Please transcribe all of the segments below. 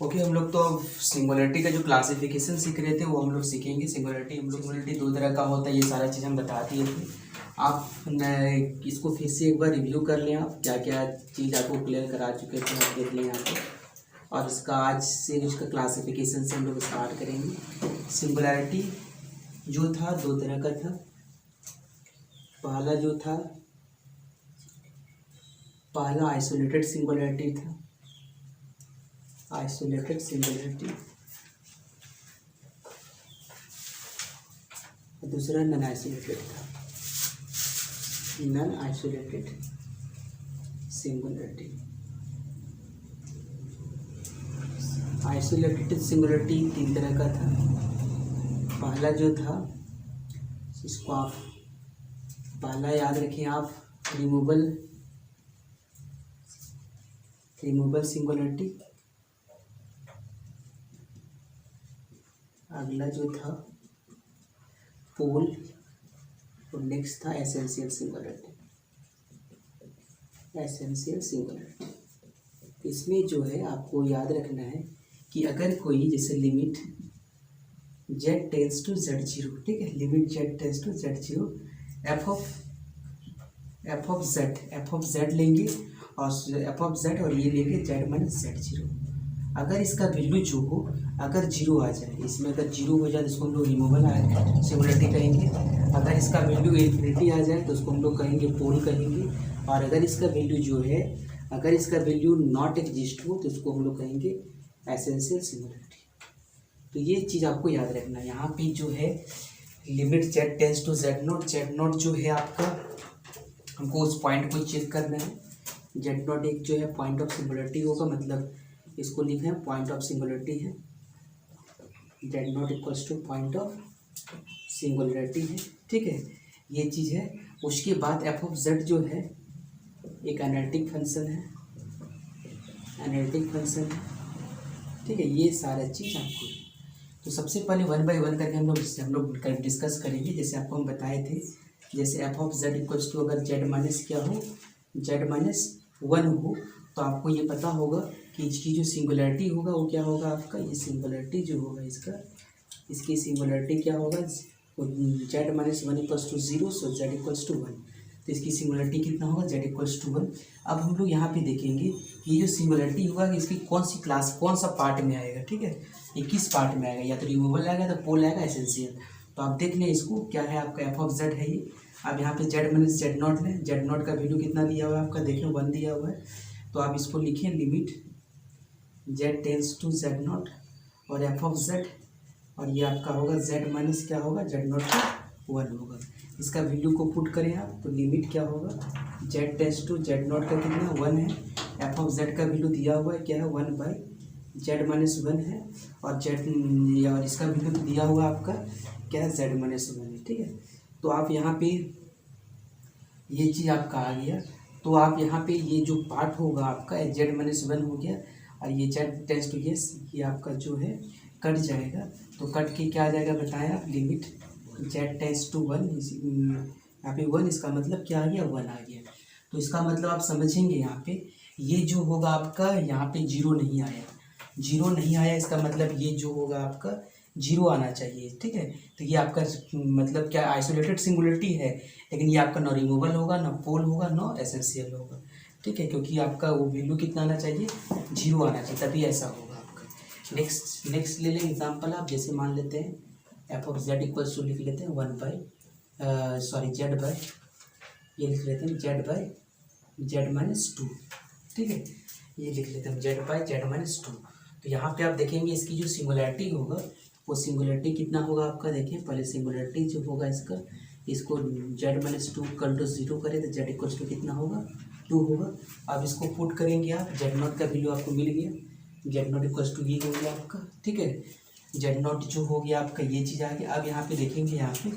Okay, हम लोग तो अब सिंगुलरिटी का जो क्लासिफिकेशन सीख रहे थे वो हम लोग सीखेंगे। सिंगुलरिटी दो तरह का होता है, ये सारा चीज़ हम बता दिए थे। आप इसको फिर से एक बार रिव्यू कर लें, आप क्या क्या चीज़ आपको क्लियर करा चुके थे आप देख लें यहाँ पे। और इसका आज से इसका क्लासिफिकेशन से हम लोग स्टार्ट करेंगे। सिंगुलरिटी जो था दो तरह का था। पहला जो था, पहला आइसोलेटेड सिंगुलरिटी था, आइसोलेटेड सिंगुलरिटी। दूसरा नॉन आइसोलेटेड था, non isolated singularity. Isolated singularity तीन तरह का था। पहला जो था, इसको आप पहला याद रखें आप, रिमूवल सिंगुलरिटी। अगला जो था पोल, और नेक्स्ट था एसेंशियल सिंगुलरिटी। एसेंशियल सिंगुलरिटी इसमें जो है आपको याद रखना है कि अगर कोई जैसे limit z tends to z0, ठीक है, limit z tends to z0, F of z लेंगे और एफ ऑफ z और ये लेंगे z माइनस z0। अगर इसका वैल्यू जो हो अगर जीरो आ जाए, इसमें अगर जीरो हो जाए तो इसको हम लोग रिमूवल सिंगुलरिटी कहेंगे। अगर इसका वैल्यू इन्फिनिटी आ जाए तो उसको हम लोग कहेंगे पोल कहेंगे। और अगर इसका वैल्यू जो है, अगर इसका वैल्यू नॉट एग्जिस्ट हो तो उसको हम लोग कहेंगे एसेंशियल सिंगुलरिटी। तो ये चीज़ आपको याद रखना है। यहाँ पे जो है limit z tends to z0 जो है आपका, हमको उस पॉइंट को चेक करना है। z0 एक जो है पॉइंट ऑफ सिंगुलरिटी होगा, मतलब इसको लिखे हैं पॉइंट ऑफ सिंगुलरिटी है। z0 equals two point of singularity है, ठीक है, ये चीज़ है। उसके बाद एफ ऑफ z जो है एक एनालिटिक फंक्शन है, एनालिटिक फंक्शन है, ठीक है। ये सारा चीज़ आपको, तो सबसे पहले वन बाय वन करके हम लोग डिस्कस करेंगे। जैसे आपको हम बताए थे, जैसे F of z equals to अगर z माइनस क्या हो, z माइनस 1 हो, तो आपको ये पता होगा कि इसकी जो सिंगुलरिटी होगा वो क्या होगा आपका, ये सिंगुलरिटी जो होगा इसकी सिंगुलरिटी क्या होगा, z minus 1 equals to 0, so z equals to 1। तो इसकी सिंगुलरिटी कितना होगा, z इक्वल्स टू 1। अब हम लोग यहाँ पे देखेंगे कि ये जो सिंगुलरिटी होगा इसकी कौन सी क्लास, कौन सा पार्ट में आएगा, ठीक है, ये किस पार्ट में आएगा, या तो रिमूवल आएगा, तो पोल आएगा, एसेंशियल। तो आप देख लें इसको, क्या है आपका एफ ऑफ z है ये। अब यहाँ पे z माइनस z0 लें, z0 का वैल्यू कितना दिया हुआ है आपका, देखें 1 दिया हुआ है। तो आप इसको लिखें limit z tends to z0 और एफ ऑफ z, और ये आपका होगा z माइनस क्या होगा, z0 टू 1 होगा। इसका वैल्यू को पुट करें आप, तो लिमिट क्या होगा, z टेंस टू z0 का कितना 1 है, एफ ऑफ z का वैल्यू दिया हुआ है क्या है 1 बाई z माइनस 1 है, और और इसका वैल्यू तो दिया हुआ आपका क्या है z माइनस 1 है, ठीक है। तो आप यहाँ पे ये चीज़ आपका आ गया। तो आप यहाँ पे ये जो पार्ट होगा आपका z माइनस 1 हो गया, और ये z टेंस टू ये आपका जो है कट जाएगा। तो कट के क्या आ जाएगा बताएं आप, लिमिट z टेंस टू 1, यहाँ पे 1, इसका मतलब क्या आ गया, 1 आ गया। तो इसका मतलब आप समझेंगे यहाँ पे ये जो होगा आपका, यहाँ पे जीरो नहीं आया, जीरो नहीं आया, इसका मतलब ये जो होगा आपका जीरो आना चाहिए, ठीक है। तो ये आपका मतलब क्या, आइसोलेटेड सिंगुलरिटी है, लेकिन ये आपका ना रिमूवल होगा, ना पोल होगा, ना एसेंशियल होगा, ठीक है, क्योंकि आपका वो वैल्यू कितना आना चाहिए, जीरो आना चाहिए, तभी ऐसा होगा आपका। नेक्स्ट ले लें एग्जांपल आप, जैसे मान लेते हैं F of z equals to लिख लेते हैं 1 बाई z बाई, ये लिख लेते हैं z माइनस 2, ठीक है, ये लिख लेते हैं z माइनस 2। तो यहाँ पे आप देखेंगे इसकी जो सिंगुलरिटी होगा वो सिंगुलरिटी कितना होगा आपका, देखिए पहले सिंगुलरिटी जो होगा इसको z माइनस 2 कल टू 0 करें तो z इक्वल्स टू कितना होगा, 2 होगा। अब इसको पुट करेंगे आप, z0 का वैल्यू आपको मिल गया, z0 इक्वल्स टू ये हो गया आपका, ठीक है, z0 जो हो गया आपका ये चीज़ आ गया। अब यहाँ पे देखेंगे, यहाँ पे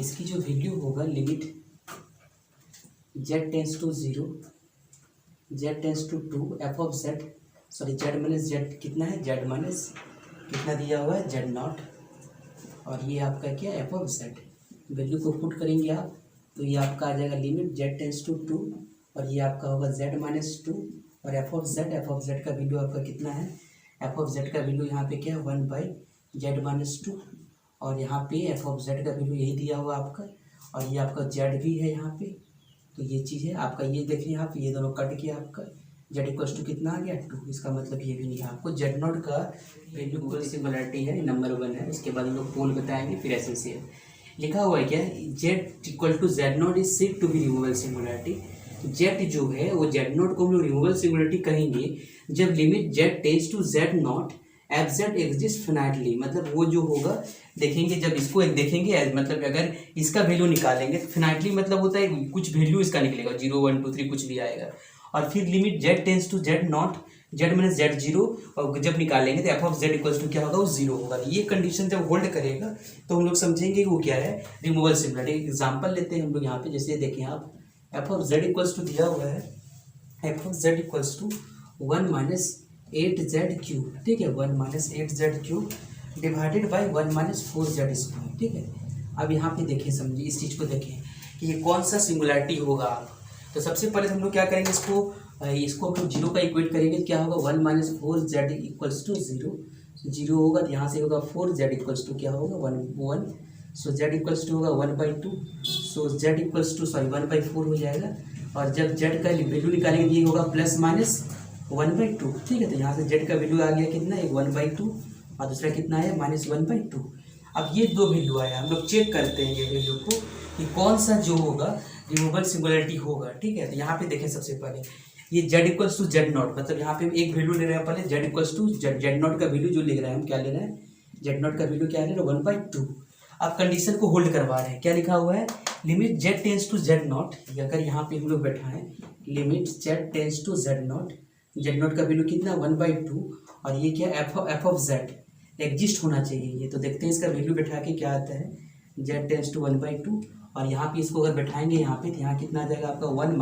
इसकी जो वैल्यू होगा limit z tends to 0, z tends to 2, F of z, sorry z minus z कितना है, z माइनस कितना दिया हुआ है, z0, और ये आपका क्या, एफ ऑफ z। वैल्यू को पुट करेंगे आप, तो ये आपका आ जाएगा लिमिट z टेंस टू 2, और ये आपका होगा z माइनस 2, और एफ ऑफ z का वैल्यू आपका कितना है, एफ ऑफ जेड का वैल्यू यहाँ पे क्या है 1/z-2, और यहाँ पे एफ ऑफ जेड का वैल्यू यही दिया हुआ आपका, और ये आपका जेड भी है यहाँ पे। तो ये चीज़ है आपका, ये देखिए यहाँ पे ये दोनों कट किया आपका, जेड इक्वल्स टू कितना आ गया 2, इसका मतलब ये भी नहीं है। आपको जेड नॉट का वैल्यू को सिमिलरिटी है नंबर 1 है, उसके बाद हम लोग पोल बताएंगे, फिर एसेंशियल लिखा हुआ है क्या, Z equal to Z not is said to be removal singularity. Z जो है वो जेड नॉट को हम लोग रिमूवल सिंगुलरिटी कहेंगे जब limit Z tends to Z not f z exist finitely. मतलब वो जो होगा देखेंगे, जब इसको एक देखेंगे मतलब अगर इसका वैल्यू निकालेंगे तो फिनाइटली मतलब होता है कुछ वैल्यू इसका निकलेगा 0 1 2 3 कुछ भी आएगा, और फिर limit Z tends to Z not Z minus Z 0, और जब निकालेंगे तो F of Z equals to क्या होगा वो 0 होगा। ये कंडीशन जब होल्ड करेगा तो हम लोग समझेंगे कि वो क्या है रिमूवल सिंगुलरिटी। एग्जाम्पल लेते हैं हम लोग यहाँ पे, जैसे देखें आप F of Z equals to दिया हुआ है, F of Z equals to 1 minus 8z3, ठीक है, 1 minus 8z3 divided by 1 minus 4z², ठीक है। अब यहाँ पे देखें, समझिए इस चीज़ को देखें कि ये कौन सा सिंगुलरिटी होगा। तो सबसे पहले हम लोग क्या करेंगे, इसको हम लोग 0 का इक्वेट करेंगे, क्या होगा 1 माइनस 4z इक्वल्स टू 0 होगा, तो यहाँ से होगा 4z इक्वल्स टू क्या होगा 1, सो z इक्वल्स टू होगा 1/2, सो z इक्वल्स टू 1/4 हो जाएगा, और जब z का वैल्यू निकालेंगे ये होगा प्लस माइनस 1/2, ठीक है। तो यहाँ से z का वैल्यू आ गया कितना, एक 1/2 और दूसरा कितना है -1/2। अब ये दो वैल्यू आया, हम लोग चेक करते हैं ये वैल्यू को कि कौन सा जो होगा रिमूवल सिंगुलरिटी होगा, ठीक है। तो यहाँ पे देखें सबसे पहले ये z equals to Z not, मतलब यहाँ पे एक वैल्यू ले रहे हैं पहले z equals to Z not का वैल्यू जो ले रहे हैं हम, क्या ले रहे हैं जेड नॉट का वैल्यू क्या ले रहे हैं 1/2। अब कंडीशन को होल्ड करवा रहे हैं, क्या लिखा हुआ है limit z tends to Z not, अगर यहाँ पे हम लोग बैठाएं limit z tends to Z not का वैल्यू कितना 1/2, और ये क्या एफ ऑफ जेड एग्जिस्ट होना चाहिए ये। तो देखते हैं इसका वैल्यू बैठा के क्या आता है, z टेंड्स टू 1/2, और यहाँ पे इसको अगर बैठाएंगे यहाँ पे, तो यहाँ कितना आ जाएगा आपका 1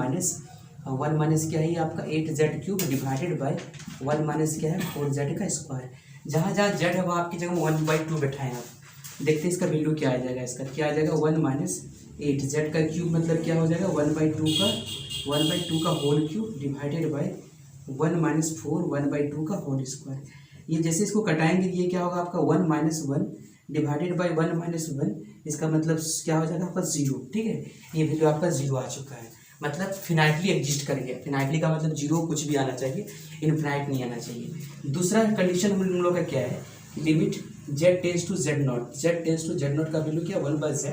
माइनस क्या है आपका 8z³ डिवाइडेड बाय 1 माइनस क्या है 4z²। जहाँ जहाँ z है वहाँ आपकी जगह 1/2 बैठाएं आप, देखते हैं इसका वैल्यू क्या आ जाएगा, इसका क्या आ जाएगा 1 माइनस 8z³ मतलब क्या हो जाएगा 1/2 का whole cube divided by 1 minus 4 1/2 का होल स्क्वायर। ये जैसे इसको कटाएंगे ये क्या होगा आपका 1 माइनस 1 डिवाइडेड बाय 1 माइनस 1, इसका मतलब क्या हो जाएगा आपका 0, ठीक है। ये वैल्यू आपका 0 आ चुका है, मतलब फिनाइटली एग्जिस्ट कर गया। फिनाइटली का मतलब 0 कुछ भी आना चाहिए, इनफिनाइट नहीं आना चाहिए। दूसरा कंडीशन हम लोग का क्या है, limit z tends to Z not का वैल्यू क्या 1/z,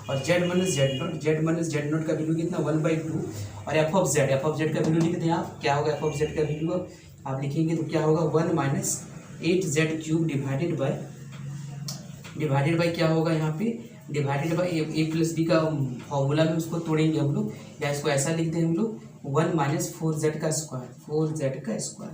और z माइनस जेड नॉट का वैल्यू कितना 1/2, और एफ ऑफ जेड का वैल्यू लिखते हैं आप, क्या होगा एफ ऑफ जेड का वैल्यू आप लिखेंगे तो क्या होगा 1 माइनस 8z³ डिवाइडेड बाय क्या होगा यहाँ पे divided by a plus b का फॉर्मूला में उसको तोड़ेंगे हम लोग, या इसको ऐसा लिखते हैं हम लोग 1 माइनस 4z²।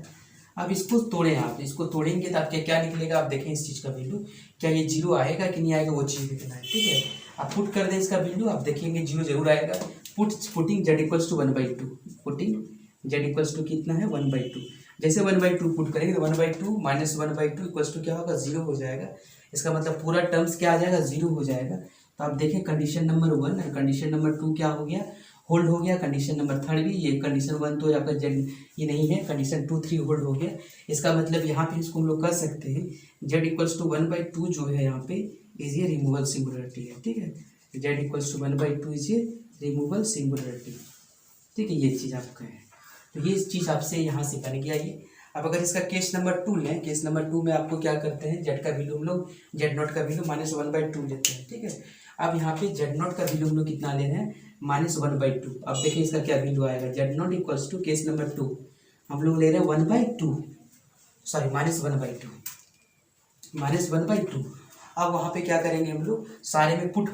अब इसको तोड़ें आप, इसको तोड़ेंगे तो आपके क्या निकलेगा, आप देखें इस चीज़ का वैल्यू क्या ये 0 आएगा कि नहीं आएगा, वो चीज़ देखना है, ठीक है। आप पुट कर दें इसका वैल्यू, आप देखेंगे 0 जरूर आएगा। Putting z equals to 1/2, putting z equals to कितना है 1/2। जैसे 1/2 पुट करेंगे तो 1/2 माइनस 1/2 इक्वल्स टू क्या होगा 0 हो जाएगा। इसका मतलब पूरा टर्म्स क्या आ जाएगा 0 हो जाएगा। तो आप देखें कंडीशन नंबर 1 और कंडीशन नंबर 2 क्या हो गया, होल्ड हो गया। कंडीशन नंबर 3 भी, ये कंडीशन 1 तो आपका जेड ये नहीं है, कंडीशन 2 3 होल्ड हो गया। इसका मतलब यहाँ पे इसको हम लोग कर सकते हैं जेड इक्वल्स टू 1/2 जो है यहाँ पे इज ये रिमूवल सिंगुलरिटी है, ठीक है। जेड इक्वल्स टू 1/2 इज ये रिमूवल सिंगुलरिटी, ठीक है। ये चीज़ आपका है, तो ये चीज़ आपसे यहाँ से बन गया ये। अब अगर इसका केस नंबर 2 लें, केस नंबर 2 में आपको क्या करते हैं, जेड का वैल्यू हम लोग जेड नॉट का वैल्यू -1/2 लेते हैं, ठीक है। अब यहाँ पे जेड नॉट का वैल्यू हम लोग कितना ले रहे हैं -1/2। अब देखिए इसका क्या वैल्यू आएगा, Z not equals to case number 2 हम लोग ले रहे हैं -1/2। अब वहाँ पे क्या करेंगे हम लोग, सारे में पुट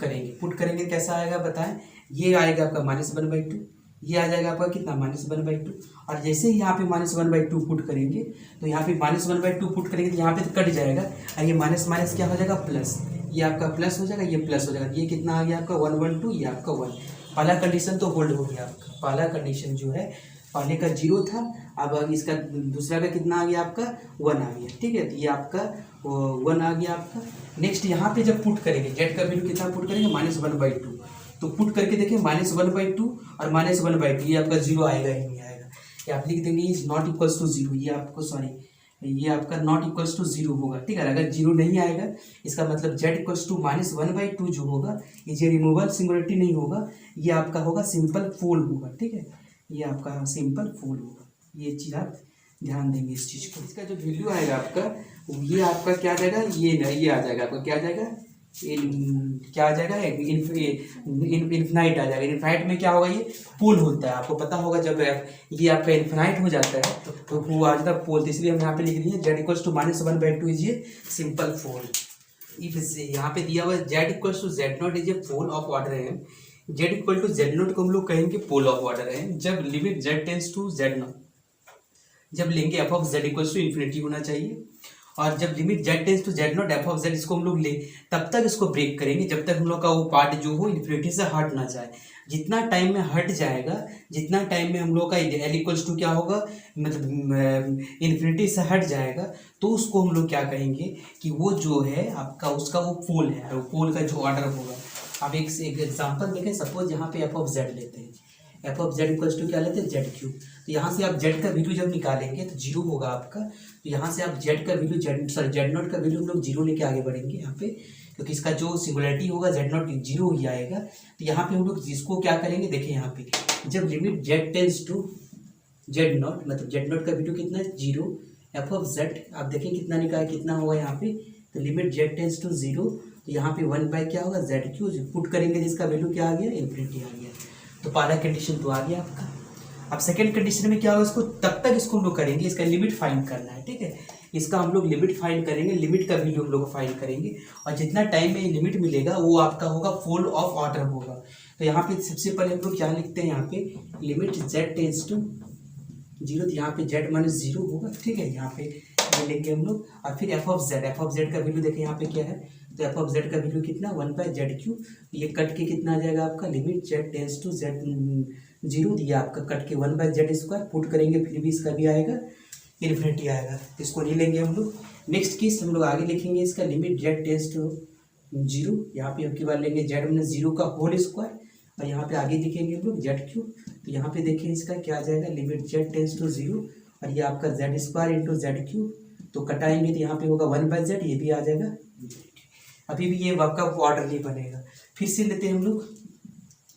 करेंगे कैसा आएगा बताएं, ये आएगा आपका -1/2, ये आ जाएगा आपका कितना -1/2, और जैसे ही यहाँ पे -1/2 पुट करेंगे तो यहाँ पे -1/2 पुट करेंगे तो यहाँ पे तो कट जाएगा, और ये माइनस माइनस क्या हो जाएगा प्लस, ये आपका प्लस हो जाएगा, ये प्लस हो जाएगा। ये कितना आ गया आपका 1/2, ये आपका 1। पहला कंडीशन तो होल्ड हो गया आपका, पहला कंडीशन जो है पहले का 0 था, अब इसका दूसरा का कितना आ गया आपका 1 आ गया, ठीक है। तो ये आपका 1 आ गया आपका। नेक्स्ट यहाँ पे जब पुट करेंगे जेड का वैल्यू कितना पुट करेंगे -1/2, तो पुट करके देखिए -1/2 और -1/2 ये आपका 0 आएगा ही नहीं आएगा, ये आप लिख देंगे इज नॉट इक्वल्स टू 0, ये आपको सॉरी ये आपका नॉट इक्वल्स टू जीरो होगा, ठीक है। अगर जीरो नहीं आएगा इसका मतलब जेड इक्वल्स टू -1/2 जो होगा ये रिमूवल सिंगुलरिटी नहीं होगा, ये आपका होगा सिंपल फोल्ड होगा, ठीक है। ये आपका सिंपल फोल्ड होगा, ये चीज़ आप ध्यान देंगे इस चीज़ को। इसका जो वैल्यू आएगा आपका ये आपका क्या आ जाएगा, ये आ जाएगा आपका, क्या आ जाएगा, क्या आ जाएगा, इन्फिनाइट आ जाएगा। इन्फिनाइट में क्या होगा, ये पोल होता है, आपको पता होगा जब ये आपका इन्फिनाइट हो जाता है तो वो आ जाता है पोल। तो इसलिए हम यहाँ पे लिख दिए जेड इक्वल्स टू -1/2 इज ये सिंपल फोल। इफ यहाँ पे दिया हुआ Z equals to Z not is a pole of order M, Z equal to Z not को हम लोग कहेंगे पोल ऑफ ऑर्डर एम जब limit Z tends to Z not, जब लेंगे F of Z equals to infinity होना चाहिए। और जब limit Z tends to Z not F of Z इसको हम लोग ले तब तक इसको ब्रेक करेंगे जब तक हम लोग का वो पार्ट जो हो इन्फिनिटी से हट ना जाए। जितना टाइम में हट जाएगा, जितना टाइम में हम लोग का एल इक्वल्स टू क्या होगा, मतलब इन्फिनिटी से हट जाएगा, तो उसको हम लोग क्या कहेंगे कि वो जो है आपका उसका वो पोल है, और पोल का जो ऑर्डर होगा। अब एक एग्जाम्पल देखें, सपोज यहाँ पे एफ ऑफ जेड लेते हैं, F of Z equals to क्या लेते हैं, जेड क्यूब। तो यहाँ से आप जेड का वैल्यू जब निकालेंगे तो जीरो होगा आपका, तो यहाँ से आप जेड का वैल्यू जेड नॉट का वैल्यू हम लोग जीरो लेके आगे बढ़ेंगे यहाँ पे, क्योंकि इसका जो सिंगुलरिटी होगा जेड नॉट जीरो ही आएगा। तो यहाँ पे हम लोग जिसको क्या करेंगे, देखिए यहाँ पे जब limit Z tends to Z not, मतलब जेड नॉट का वैल्यू कितना है, जीरो, एफ ऑफ जेड आप देखिए कितना निकाले, कितना होगा यहाँ पे, तो limit Z tends to zero, तो यहाँ पे 1 क्या होगा, जेड क्यू पुट करेंगे जिसका वैल्यू क्या आ गया, इन्फिनिटी आ गया। तो पहला कंडीशन तो आ गया आपका। अब सेकंड कंडीशन में क्या होगा, इसको तब तक इसको हम लोग करेंगे, इसका लिमिट फाइंड करना है, ठीक है। इसका हम लोग लिमिट फाइंड करेंगे, लिमिट का वैल्यू हम लोग फाइंड करेंगे, और जितना टाइम में लिमिट मिलेगा वो आपका होगा फोल्ड ऑफ ऑर्डर होगा। तो यहाँ पे सबसे पहले हम लोग क्या लिखते हैं, यहाँ पे limit Z tends to zero, तो यहाँ पे जेड -0 होगा, ठीक है। यहाँ पे ये लेंगे हम लोग, और फिर एफ ऑफ जेड का वैल्यू देखें यहाँ पे क्या है, तो एफ ऑफ जेड का वैल्यू कितना, 1/z3, ये कट के कितना आ जाएगा आपका, limit Z tends to z zero, ये आपका कट के 1/z² पुट करेंगे, फिर भी इसका भी आएगा इन्फिनिटी आएगा, इसको नहीं लेंगे हम लोग। नेक्स्ट केस हम लोग आगे लिखेंगे, इसका limit Z tends to zero, यहाँ पे आपकी बार लेंगे z-0 का होल स्क्वायर, और यहाँ पे आगे लिखेंगे हम लोग जेड क्यूब। तो यहाँ पे देखिए इसका क्या आ जाएगा, limit Z tends to zero, और ये आपका z² इंटू जेड क्यूब, तो कटाएंगे तो यहाँ पे होगा 1/z, ये भी आ जाएगा। अभी भी ये आपका ऑर्डर नहीं बनेगा, फिर से लेते हैं हम लोग,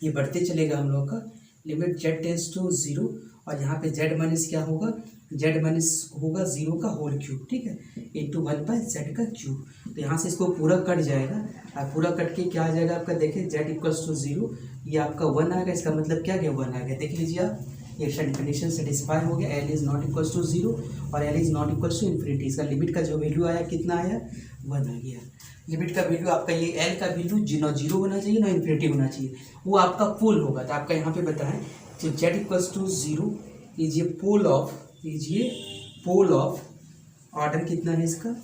ये बढ़ते चलेगा हम लोग का, limit Z tends to zero, और यहाँ पे जेड माइनस क्या होगा, जेड माइनस होगा 0 का होल क्यूब, ठीक है, इंटू 1/z का क्यूब। तो यहाँ से इसको पूरा कट जाएगा, और पूरा कट के क्या आ जाएगा आपका, देखिए जेड इक्वल्स टू जीरो, ये आपका 1 आ गया, इसका मतलब क्या गया, 1 आ गया। देख लीजिए आप, ये कंडीशन सेटिस्फाई हो गया, L is not equals to zero और L is not equals to infinity. इसका लिमिट का जो वैल्यू आया कितना आया, 1 आ गया। लिमिट का वैल्यू आपका ये एल का वैल्यू ना जीरो होना चाहिए ना इन्फिनिटी होना चाहिए, वो आपका पोल होगा। तो आपका यहाँ पे बताएं कि z equals to zero is ये पोल ऑफ ऑर्डर कितना है, इसका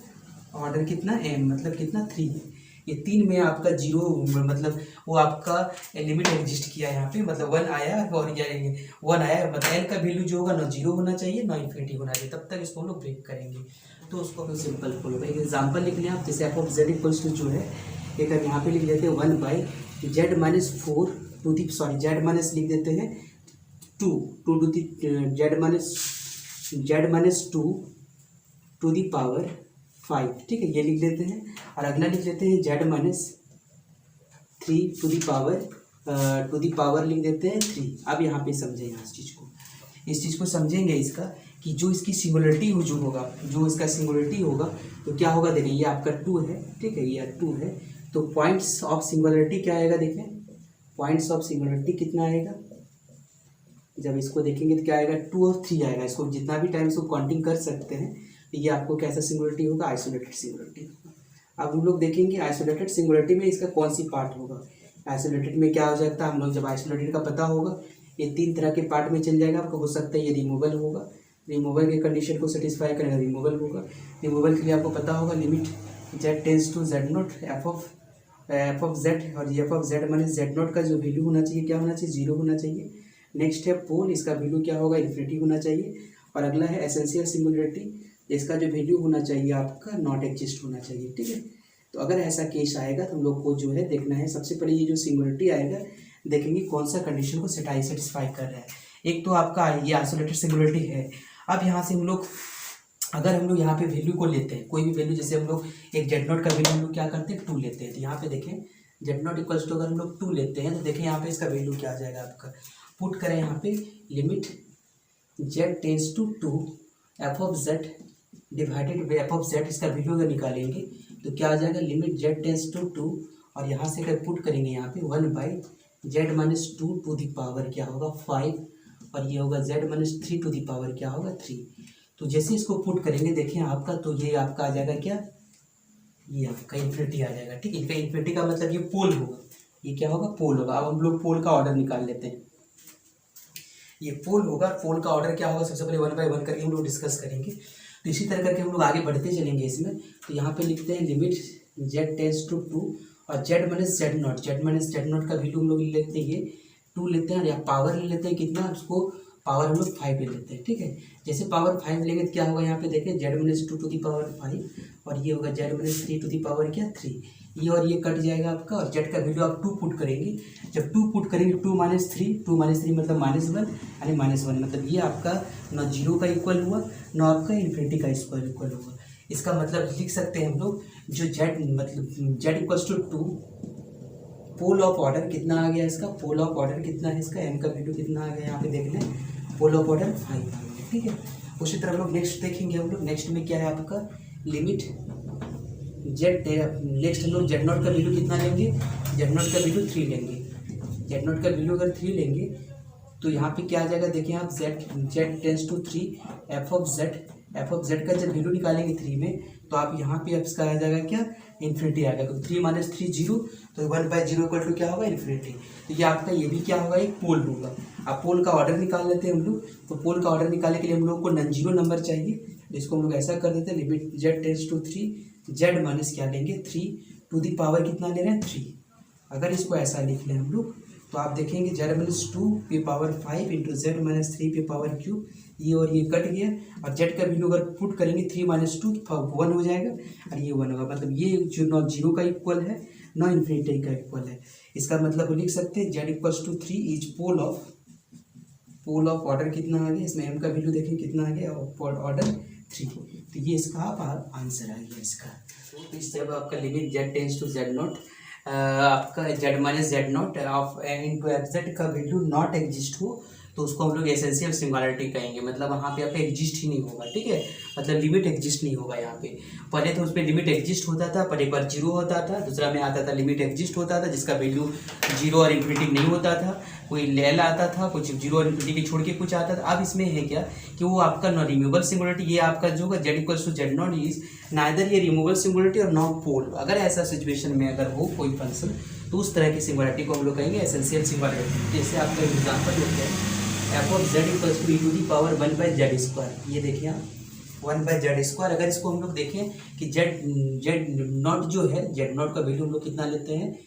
ऑर्डर कितना एम, मतलब कितना 3 है। ये 3 में आपका जीरो, मतलब वो आपका लिमिट एग्जिस्ट किया यहाँ पे, मतलब 1 आया, और ये 1 आया, मतलब एल का वैल्यू जो होगा ना जीरो होना चाहिए ना इन्फिनिटी होना चाहिए, तब तक इसको हम लोग ब्रेक करेंगे। तो उसको हम सिंपल फॉलो, एक एग्जाम्पल लिख लें आप, जैसे F of Z equals to जो है, एक हम यहाँ पे लिख लेते हैं 1/z -4 to the, sorry z minus लिख देते हैं 2 to the z minus 2 to the power 5, ठीक है, ये लिख लेते हैं। और अगला लिख लेते हैं z-3 टू दी पावर लिख देते हैं 3। अब यहाँ पे समझें इस चीज़ को समझेंगे इसका, कि जो इसकी सिंगुलरिटी जो होगा, जो इसका सिंगुलरिटी होगा, तो क्या होगा, देखिए ये आपका 2 है, ठीक है, ये 2 है, तो पॉइंट्स ऑफ सिंगुलरिटी क्या आएगा, देखें पॉइंट्स ऑफ सिंगुलरिटी कितना आएगा, जब इसको देखेंगे तो क्या आएगा, 2 और 3 आएगा। इसको जितना भी टाइम इसको काउंटिंग कर सकते हैं, तो ये आपको कैसा सिंगुलरिटी होगा, आइसोलेटेड सिंगुलरिटी। अब हम लोग देखेंगे आइसोलेटेड सिंगुलरिटी में इसका कौन सी पार्ट होगा। आइसोलेटेड में क्या हो जाता है, हम लोग जब आइसोलेटेड का पता होगा, ये 3 तरह के पार्ट में चल जाएगा आपको। हो सकता है ये रिमूवल होगा, रिमूवल के कंडीशन को सेटिस्फाई करेगा, रिमूवल होगा। रिमूवल के लिए आपको पता होगा limit Z tends to Z not F of z, और F of z minus Z not का जो वैल्यू होना चाहिए क्या होना चाहिए, 0 होना चाहिए। नेक्स्ट है पोल, इसका वैल्यू क्या होगा, इन्फिनिटी होना चाहिए। और अगला है एसेंशियल सिंगुलरिटी, इसका जो वैल्यू होना चाहिए आपका नॉट एग्जिस्ट होना चाहिए, ठीक है। तो अगर ऐसा केस आएगा तो हम लोग को जो है देखना है, सबसे पहले ये जो सिंगुलरिटी आएगा देखेंगे कौन सा कंडीशन को सेटिस्फाई कर रहा है। एक तो आपका ये आइसोलेटेड सिंगुलरिटी है। अब यहाँ से हम लोग अगर हम लोग यहाँ पे वैल्यू को लेते हैं, कोई भी वैल्यू, जैसे हम लोग एक जेड नॉट का वैल्यू हम लोग क्या करते हैं 2 लेते हैं, तो यहाँ पे देखें जेड नॉट इक्वल्स टू अगर हम लोग 2 लेते हैं तो देखें यहाँ पे इसका वैल्यू क्या आ जाएगा आपका, पुट करें यहाँ पे limit Z tends to 2 F of z divided by f of z, इसका वैल्यू अगर निकालेंगे तो क्या आ जाएगा लिमिट जेड टेंस टू 2 और यहाँ से अगर पुट करेंगे यहाँ पे 1/z-2 टू दी पावर क्या होगा 5 और ये होगा z-3 टू दी पावर क्या होगा 3। तो जैसे इसको पुट करेंगे देखें आपका, तो ये आपका आ जाएगा क्या, ये आपका इन्फिनिटी आ जाएगा। ठीक है, इनका इन्फिनिटी का मतलब ये पोल होगा, ये क्या होगा पोल होगा। अब हम लोग पोल का ऑर्डर निकाल लेते हैं, ये पोल होगा, पोल का ऑर्डर क्या होगा सबसे पहले 1 बाय 1 करके हम लोग डिस्कस करेंगे। तो इसी तरह करके हम लोग आगे बढ़ते चलेंगे इसमें। तो यहाँ पे लिखते हैं लिमिट जेड टेंस टू 2 और जेड माइनस जेड नॉट का वैल्यू हम लोग लेते हैं, ये 2 लेते हैं या पावर ले लेते हैं कितना, उसको पावर हम लोग 5 ले लेते हैं। ठीक है, जैसे पावर 5 लेंगे तो क्या होगा यहाँ पे देखें z-2 टू दी पावर 5 और ये होगा z-3 टू दी पावर क्या 3, ये और ये कट जाएगा आपका और z का वैल्यू आप 2 पुट करेंगे। जब 2 पुट करेंगे 2 - 3 मतलब -1 यानी -1 मतलब ये आपका ना 0 का इक्वल हुआ ना आपका इन्फिनिटी का इक्वल हुआ। इसका मतलब लिख सकते हैं हम लोग जो z मतलब z equals to 2, pole of order कितना आ गया इसका, पोल ऑफ ऑर्डर कितना है इसका, m का वैल्यू कितना आ गया यहाँ पे देख लें, पोल ऑफ ऑर्डर 5 आ गया। ठीक है, उसी तरह हम लोग नेक्स्ट देखेंगे, हम लोग नेक्स्ट में क्या है आपका लिमिट जेड, नेक्स्ट हम लोग जेड नॉट का वैल्यू कितना लेंगे, जेड नॉट का वैल्यू 3 लेंगे। जेड नॉट का वैल्यू अगर 3 लेंगे तो यहाँ पे क्या आ जाएगा देखिए आप, z tends to 3 f of Z का जब वैल्यू निकालेंगे 3 में तो आप यहाँ पे इसका आ जाएगा क्या इन्फिनिटी आएगा, तो 3 - 3 0 तो 1/0 इक्वल टू क्या होगा इन्फिनिटी। तो ये आपका ये भी क्या होगा एक पोल होगा। अब पोल का ऑर्डर निकाल लेते हैं हम लोग। तो पोल का ऑर्डर निकालने के लिए हम लोग को नॉन जीरो नंबर चाहिए, इसको हम लोग ऐसा कर देते हैं limit Z tends to 3 z minus क्या लेंगे 3 टू दी पावर कितना ले रहे हैं 3। अगर इसको ऐसा लिख लें हम लोग तो आप देखेंगे z-2 पे पावर 5 इंटू z-3 पे पावर क्यूब, ये और ये कट गया और z का वैल्यू अगर पुट करेंगे 3 - 2 तो 1 हो जाएगा और ये 1 होगा। मतलब ये जो नॉन जीरो का इक्वल है नॉन इन्फिनिटी का इक्वल है। इसका मतलब लिख सकते हैं z equals to 3 is pole of order कितना आ गया, इसमें m का वैल्यू देखें कितना आ गया ऑर्डर 3। तो ये इसका आप आंसर आ गया इसका। तो इस तरह आपका limit z tends to z naught आपका z minus Z naught of into f z का वैल्यू नॉट एग्जिस्ट हो तो उसको हम लोग एसेंशियल सिंगुलरिटी कहेंगे। मतलब वहाँ पे आप एग्जिस्ट ही नहीं होगा। ठीक है, मतलब लिमिट एग्जिस्ट नहीं होगा यहाँ पे। पहले तो उस पर लिमिट एग्जिस्ट होता था, पर एक बार जीरो होता था, दूसरा में आता था लिमिट एग्जिस्ट होता था जिसका वैल्यू जीरो और इन्फिनिटी नहीं होता था, कोई लेल आता था, कुछ जीरो और इन्फिनिटी की छोड़ के कुछ आता था। अब इसमें है क्या कि वो आपका नॉन रिमूवेबल सिंगुलरिटी, ये आपका जो होगा z equals to Z not is neither ये रिमूवेबल सिंगुलरिटी और नॉट पोल। अगर ऐसा सिचुएशन में अगर हो कोई फंक्शन तो उस तरह की सिंगुलरिटी को हम लोग कहेंगे एसेंशियल सिंगुलरिटी। जैसे आपका एग्जाम्पल होता है F of Z equals to e to the power 1/z²। ये देखिए आप 1/z²। अगर इसको हम लोग देखें कि जेड नॉट जो है, जेड नॉट का वैल्यू हम लोग कितना लेते हैं,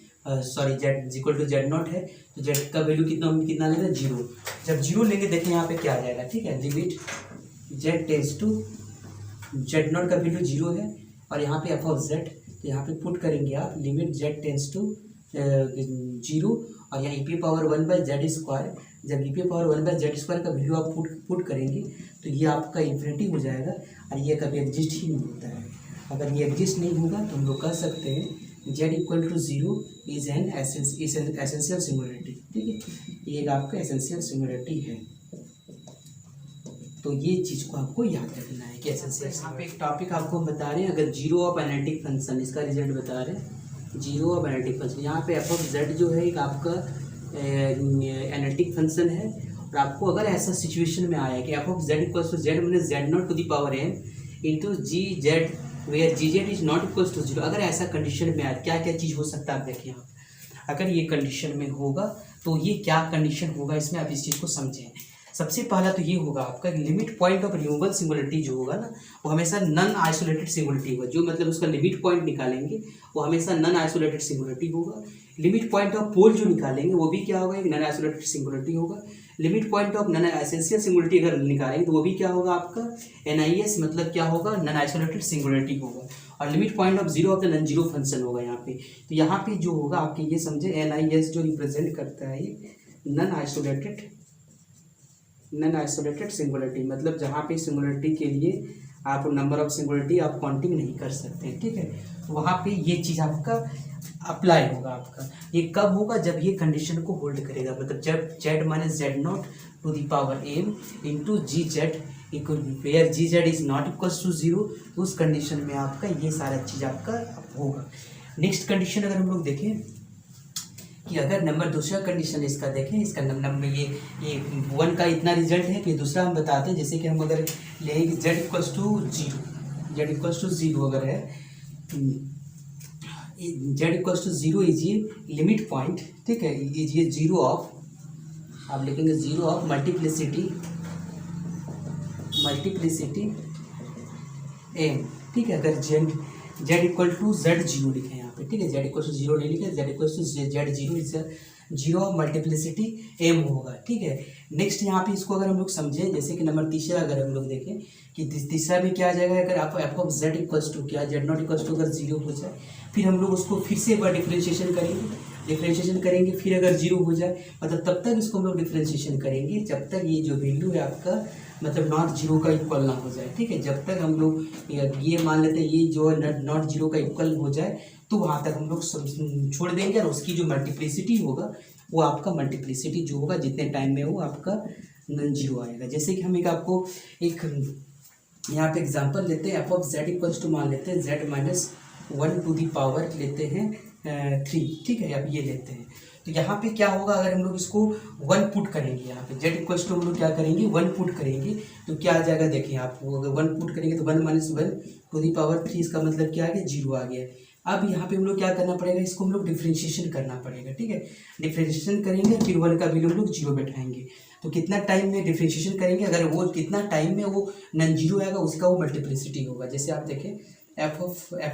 sorry z equal to Z naught है तो जेड का वैल्यू कितना लेते हैं 0। जब 0 लेंगे देखें यहाँ पे क्या आ जाएगा। ठीक है, limit Z tends to Z not का वैल्यू 0 है और यहाँ पे एफ ऑफ जेड, तो यहाँ पे पुट करेंगे आप लिमिट जेड टेंस टू 0 और यहाँ ई पी पावर 1/z²। जब ई पी पावर 1/z² का वैल्यू आप पुट करेंगे तो ये आपका इन्फिनिटी हो जाएगा और ये कभी एग्जिस्ट ही नहीं होता है। अगर ये एग्जिस्ट नहीं होगा तो हम लोग कह सकते हैं z equal to 0 is an essential singularity. ठीक है, ये आपका एसेंशियल सिंगुलरिटी है। तो ये चीज़ को आपको याद रखना है कि एसेंशियल। यहाँ पे एक टॉपिक आपको बता रहे हैं, अगर जीरो ऑफ एनालिटिक फंक्शन, इसका रिजल्ट बता रहे हैं जीरो ऑफ एनालिटिक फंक्शन। यहाँ पे एफ ऑफ जेड जो है एक आपका एनालिटिक फंक्शन है और आपको अगर ऐसा सिचुएशन में आया कि f of Z equals to z minus Z naught to the power m into g z where g z is not equals to 0, अगर ऐसा कंडीशन में आया क्या क्या चीज़ हो सकता है आप देखिए आप। अगर ये कंडीशन में होगा तो ये क्या कंडीशन होगा इसमें आप इस चीज़ को समझें। सबसे पहला तो ये होगा आपका limit point of removable singularity जो होगा ना वो हमेशा नॉन आइसोलेटेड सिंगुलरिटी होगा। जो मतलब उसका लिमिट पॉइंट निकालेंगे वो हमेशा नॉन आइसोलेटेड सिंगुलरिटी होगा। लिमिट पॉइंट ऑफ पोल जो निकालेंगे वो भी क्या होगा एक नॉन आइसोलेटेड सिंगुलरिटी होगा। Limit point of non essential singularity अगर निकालेंगे तो वो भी क्या होगा आपका NIS, मतलब क्या होगा नॉन आइसोलेटेड सिंगुलरिटी होगा। और limit point of zero of the non zero function होगा यहाँ पे। तो यहाँ पे जो होगा आपके ये समझे NIS जो रिप्रेजेंट करता है नॉन आइसोलेटेड सिंगुलरिटी, मतलब जहाँ पे सिंगुलरिटी के लिए आप नंबर ऑफ सिंगुलरिटी आप काउंटिंग नहीं कर सकते, ठीक है। तो वहाँ पे ये चीज़ आपका अप्लाई होगा आपका। ये कब होगा, जब ये कंडीशन को होल्ड करेगा, मतलब जब z minus Z naught to the power m into g z equal where g z is not equals to zero, उस कंडीशन में आपका ये सारा चीज़ आपका होगा। नेक्स्ट कंडीशन अगर हम लोग देखें कि अगर नंबर दूसरा कंडीशन इसका देखें, इसका नंबर ये 1 का इतना रिजल्ट है, फिर दूसरा हम बताते हैं, जैसे कि हम अगर लेंगे जेड इक्वल्स टू जीरो अगर है, z equals to zero is ये लिमिट पॉइंट, ठीक है, इज ये जीरो ऑफ, आप लिखेंगे जीरो ऑफ मल्टीप्लिसिटी एम, ठीक है। अगर z equal to z zero लिखे यहाँ पे, ठीक है, जेड इक्वल टू जीरो नहीं लिखे, z equal to z zero is zero of multiplicity m होगा, ठीक है। नेक्स्ट यहाँ पे इसको अगर हम लोग समझें, जैसे कि नंबर तीसरा अगर हम लोग देखें कि तीसरा में क्या आ जाएगा, अगर आप F of Z equals to क्या जेड नॉट इक्वल्स टू अगर जीरो हो जाए, फिर हम लोग उसको फिर से एक बार डिफ्रेंशिएशन करेंगे, फिर अगर जीरो हो जाए, मतलब तब तक इसको हम लोग डिफ्रेंशिएशन करेंगे जब तक ये जो वैल्यू है आपका मतलब नॉट जीरो का इक्वल ना हो जाए, ठीक है। जब तक हम लोग ये मान लेते हैं ये जो है नॉट जीरो का इक्वल हो जाए, तो वहाँ तक हम लोग छोड़ देंगे, और उसकी जो मल्टीप्लिसिटी होगा वो आपका मल्टीप्लिसिटी जो होगा जितने टाइम में वो आपका नॉन जीरो आएगा। जैसे कि हम आपको एक यहाँ पे एग्जांपल लेते हैं, F of Z equals to मान लेते हैं z minus 1 to the power लेते हैं 3, ठीक है। अब ये लेते हैं, तो यहाँ पे क्या होगा, अगर हम लोग इसको 1 पुट करेंगे, यहाँ पे जेड इक्वल्स टू हम लोग क्या करेंगे 1 पुट करेंगे, तो क्या आ जाएगा, देखिए आप अगर 1 पुट करेंगे तो 1 माइनस 1 टू दी पावर 3, इसका मतलब क्या आ गया, जीरो आ गया। अब यहाँ पे हम लोग क्या करना पड़ेगा, इसको हम लोग डिफ्रेंशिएशन करना पड़ेगा, ठीक है। डिफ्रेंशिएशन करेंगे, फिर 1 का वैल्यू हम लोग जीरो बैठाएंगे, तो कितना टाइम में डिफ्रेंशिएशन करेंगे, अगर वो कितना टाइम में वो नॉन जीरो आएगा उसका वो मल्टीप्लिसिटी होगा। जैसे आप देखें एफ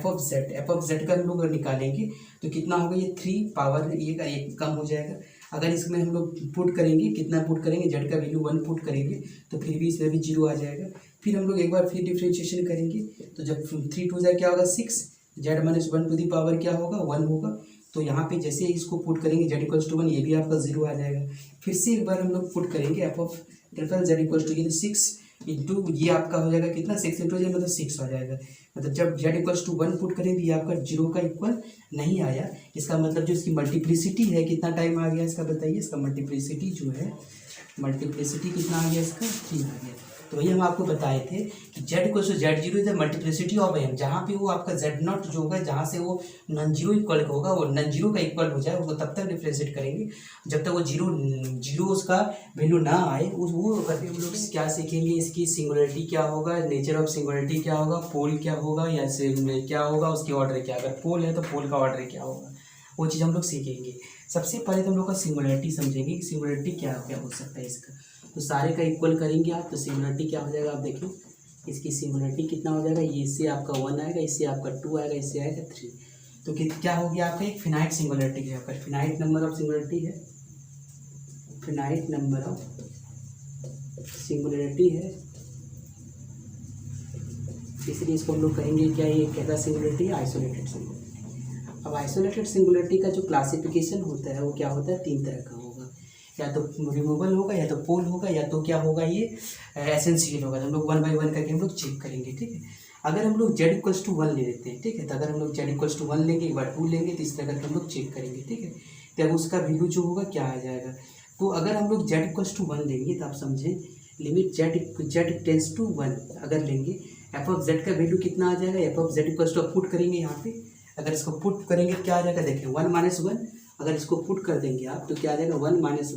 ऑफ जेड का हम लोग निकालेंगे तो कितना होगा, ये 3 पावर ये का एक कम हो जाएगा। अगर इसमें हम लोग पुट करेंगे, कितना पुट करेंगे, जेड का वैल्यू 1 पुट करेंगे तो फिर भी इसमें भी जीरो आ जाएगा। फिर हम लोग एक बार फिर डिफ्रेंशिएशन करेंगे, तो जब 3 टू जाए क्या होगा 6, z minus 1 to the power क्या होगा 1 होगा। तो यहाँ पे जैसे इसको पुट करेंगे जेड इक्वल्स टू 1, ये भी आपका जीरो आ जाएगा। फिर से एक बार हम लोग पुट करेंगे f of triple z equals to 6 into ये आपका हो जाएगा कितना 6 इंटू जेड मतलब 6 आ जाएगा। मतलब जब जेड इक्वल्स टू 1 पुट करेंगे ये आपका जीरो का इक्वल नहीं आया, इसका मतलब जो इसकी मल्टीप्लिसिटी है कितना टाइम आ गया इसका बताइए, इसका मल्टीप्लिसिटी जो है मल्टीप्लिसिटी कितना आ गया इसका 3 आ गया। तो वही हम आपको बताए थे कि z equal to z zero is the multiplicity of m, जहाँ पे वो आपका जेड नॉट जो होगा जहाँ से वो नॉन जीरो इक्वल होगा, वो नॉन जीरो का इक्वल हो जाए उसको तब तक डिफ्रेंशिएट करेंगे जब तक वो जीरो उसका वैल्यू ना आए। वो करके हम लोग क्या सीखेंगे, इसकी सिंगुलरिटी क्या होगा, नेचर ऑफ सिंगुलरिटी क्या होगा, पोल क्या होगा या क्या होगा, उसकी ऑर्डर क्या, अगर पोल है तो पोल का ऑर्डर क्या होगा, वो चीज़ हम लोग सीखेंगे। सबसे पहले तो हम लोग का सिंगुलरिटी समझेंगे कि सिंगुलरिटी क्या क्या हो सकता है इसका। तो सारे का इक्वल करेंगे आप तो सिंगुलरिटी क्या हो जाएगा, आप देखिए इसकी सिंगुलरिटी कितना हो जाएगा, ये इससे आपका 1 आएगा, इससे आपका 2 आएगा, इससे आएगा 3। तो क्या हो गया आपका एक फिनाइट सिंगुलरिटी है, आपका फिनाइट नंबर ऑफ सिंगुलरिटी है, फिनाइट नंबर ऑफ सिंगुलरिटी है, इसलिए इसको हम लोग कहेंगे क्या, ये कैसा सिंगुलरिटी है, आइसोलेटेड सिंगुलरिटी। अब आइसोलेटेड सिंगुलरिटी का जो क्लासिफिकेशन होता है वो क्या होता है, 3 तरह का होगा, या तो रिमूवल होगा, या तो पोल होगा, या तो क्या होगा ये एसेंशियल होगा। तो हम लोग 1 बाई 1 करके हम लोग चेक करेंगे, ठीक है। अगर हम लोग जेड इक्वल्स टू 1 ले लेते हैं, ठीक है, तो अगर हम लोग जेड इक्वल्स टू 1 लेंगे, एक बार 2 लेंगे, तो इस तरह करके हम लोग चेक करेंगे, ठीक है। तब उसका वैल्यू जो होगा क्या आ जाएगा। तो अगर हम लोग जेड इक्वल्स टू 1 लेंगे तो आप समझें लिमिट जेड टेंस टू 1 अगर लेंगे, एफ ऑफ जेड का वैल्यू कितना आ जाएगा, f of Z equals to put करेंगे यहाँ पे, अगर इसको पुट करेंगे क्या आ जाएगा, देखिए 1 माइनस 1, अगर इसको पुट कर देंगे आप तो क्या आ जाएगा 1 माइनस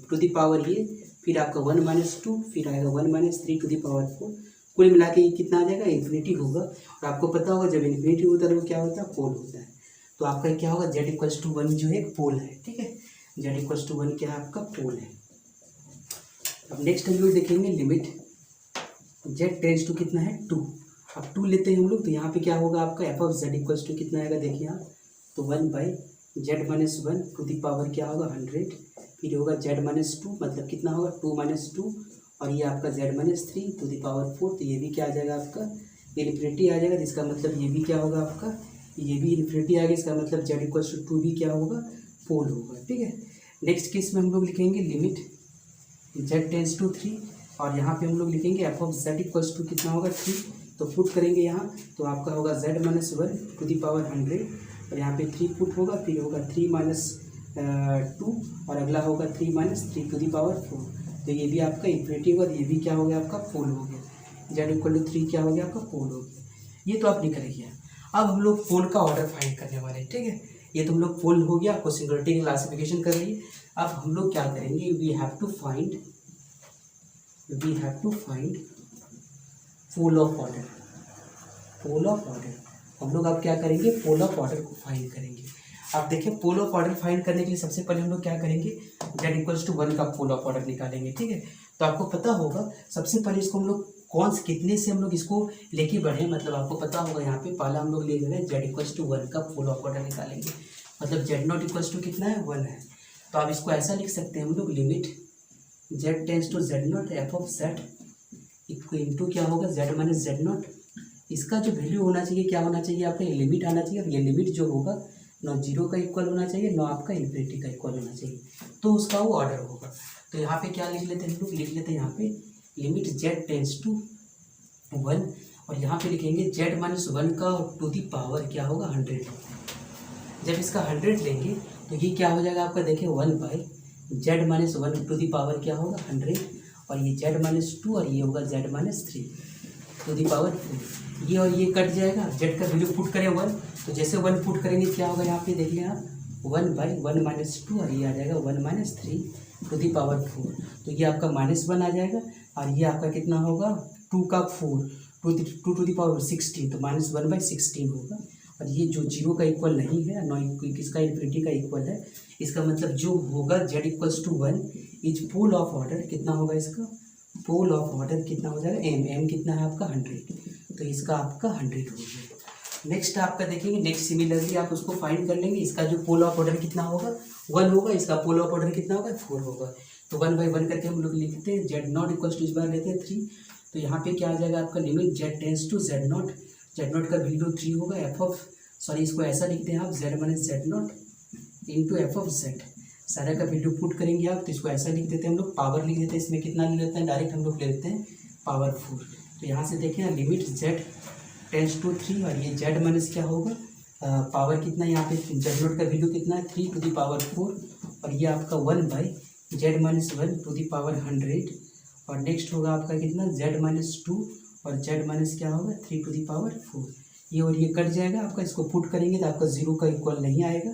टू दी पावर ये, फिर आपका 1 माइनस 2, फिर आएगा 1 माइनस 3 टू दी पावर 4, कुल मिला के ये कितना आ जाएगा इन्फिनिटी होगा। और आपको पता होगा जब इन्फिनिटी होता है तो क्या होता है, पोल होता है। तो आपका क्या होगा, जेड इक्वल्स टू 1 जो है एक पोल है, ठीक है, जेड इक्वल्स टू 1 क्या है आपका पोल है। अब नेक्स्ट हम लोग देखेंगे लिमिट जेड टेंस टू कितना है 2, अब 2 लेते हैं हम लोग, तो यहाँ पे क्या होगा आपका f of Z equals to कितना आएगा, देखिए आप, तो 1 by z minus 1 to the power क्या होगा 100, फिर होगा जेड माइनस 2 मतलब कितना होगा 2 माइनस 2, और ये आपका z minus 3 to the power 4, तो ये भी क्या आ जाएगा आपका इन्फिनिटी आ जाएगा, जिसका मतलब ये भी क्या होगा आपका, ये भी इन्फिनिटी आ गया, इसका मतलब जेड इक्वल्स टू 2 भी क्या होगा पोल होगा, ठीक है। नेक्स्ट केस में हम लोग लिखेंगे लिमिट जेड टेंस टू 3, और यहाँ पे हम लोग लिखेंगे f of Z equals to कितना होगा 3, तो पुट करेंगे यहाँ तो आपका होगा z minus 1 to the power 100 और यहाँ पे 3 पुट होगा, फिर होगा 3 माइनस 2 और अगला होगा 3 माइनस 3 टू द पावर 4, तो ये भी आपका इन्फिनिटी होगा, ये भी क्या हो गया आपका पोल हो गया, z इक्वल टू 3 क्या हो गया आपका पोल हो गया। ये तो आप निकल गया। अब हम लोग पोल का ऑर्डर फाइंड करने वाले हैं, ठीक है। ये तो हम लोग पोल हो गया, आपको सिंगुलरिटी की क्लासिफिकेशन कर रही है। अब हम लोग क्या करेंगे, we have to find pole of order. Pole of order हम लोग अब क्या करेंगे, पोल ऑफ ऑर्डर को फाइंड करेंगे। अब देखिए पोल ऑफ ऑर्डर फाइंड करने के लिए सबसे पहले हम लोग क्या करेंगे, z इक्वल्स टू 1 का पोल ऑफ ऑर्डर निकालेंगे, ठीक है। तो आपको पता होगा सबसे पहले इसको हम लोग कौन से कितने से हम लोग इसको लेके बढ़े, मतलब आपको पता होगा यहाँ पे पहला हम लोग ले रहे हैं z इक्वल्स टू 1 का पोल ऑफ ऑर्डर निकालेंगे, मतलब z नॉट इक्वल्स टू कितना है 1 है। तो आप इसको ऐसा लिख सकते हैं हम लोग, limit z tends to z naught F of z into क्या होगा z माइनस z नॉट। इसका जो वैल्यू होना चाहिए क्या होना चाहिए आपका, ये लिमिट आना चाहिए, और ये लिमिट जो होगा ना 0 का इक्वल होना चाहिए ना आपका इन्फिनिटी का इक्वल होना चाहिए, तो उसका वो ऑर्डर होगा। तो यहाँ पे क्या लिख लेते हैं हम लोग, लिख लेते हैं यहाँ पे लिमिट z टेंस टू 1 और यहाँ पे लिखेंगे z माइनस 1 का टू दी पावर क्या होगा 100 होगा। जब इसका 100 लेंगे तो ये क्या हो जाएगा आपका, देखिए 1 by z minus 1 to the power क्या होगा 100 और ये z माइनस 2 और ये होगा z minus 3 to the power 4। ये और ये कट जाएगा, z का वैल्यू पुट करें 1, तो जैसे 1 पुट करेंगे क्या होगा यहाँ पे देख लें आप 1 बाई 1 माइनस 2 और ये आ जाएगा 1 माइनस 3 टू दी पावर 4, तो ये आपका -1 आ जाएगा और ये आपका कितना होगा 2 का 4 2 टू दी पावर 16, तो -1 बाई 16 होगा। और ये जो 0 का इक्वल नहीं है, नॉ किसका इन्फिनिटी का इक्वल है, इसका मतलब जो होगा z equals to 1 is pole of order कितना होगा, इसका पोल ऑफ ऑर्डर कितना हो जाएगा m कितना है आपका 100, तो इसका आपका 100 हो गया। नेक्स्ट आपका देखेंगे, नेक्स्ट सिमिलरली आप उसको फाइंड कर लेंगे, इसका जो पोल ऑफ ऑर्डर कितना होगा 1 होगा, इसका पोल ऑफ ऑर्डर कितना होगा 4 होगा, तो 1 बाई 1 करके हम लोग लिखते हैं z नॉट इक्वल्स टू इस बार लेते हैं 3, तो यहाँ पे क्या आ जाएगा आपका limit z tends to z naught का वैल्यू 3 होगा, इसको ऐसा लिखते हैं आप z minus z naught into f of z, सारा का वैल्यू पुट करेंगे आप तो इसको ऐसा लिख देते हैं हम लोग, पावर लिख देते हैं, इसमें कितना ले लेते हैं डायरेक्ट हम लोग ले लेते हैं पावर 4। तो यहाँ से देखें लिमिट z टेंस टू 3 और ये z माइनस क्या होगा पावर कितना, यहाँ पे z नॉट का वैल्यू कितना है 3 टू दी पावर 4 और ये आपका 1 by z minus 1 to the power 100 और नेक्स्ट होगा आपका कितना z माइनस 2 और z माइनस क्या होगा 3 टू दी पावर 4। ये और ये कट जाएगा आपका, इसको पुट करेंगे तो आपका 0 का इक्वल नहीं आएगा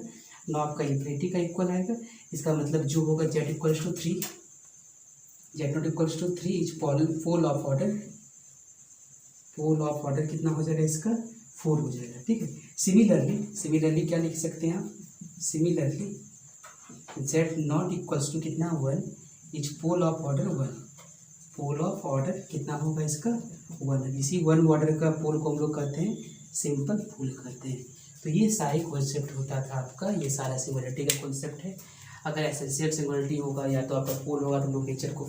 ना आपका इन्फिनिटी का इक्वल आएगा। इसका मतलब जो होगा z equals to 3 z naught equals to 3 is pole of order कितना हो जाएगा इसका 4 हो जाएगा, ठीक है। सिमिलरली क्या लिख सकते हैं आप, similarly z naught equals to कितना 1 is pole of order 1, pole of order कितना होगा इसका 1, इसी 1 ऑर्डर का पोल को हम लोग कहते हैं सिंपल पोल कहते हैं। तो ये सारे कॉन्सेप्ट होता था आपका, ये सारा सिंगुलरिटी का कॉन्सेप्ट है। अगर एसेंशियल सिंगुलरिटी होगा या तो आपका पोल होगा तो हम लोग नेचर को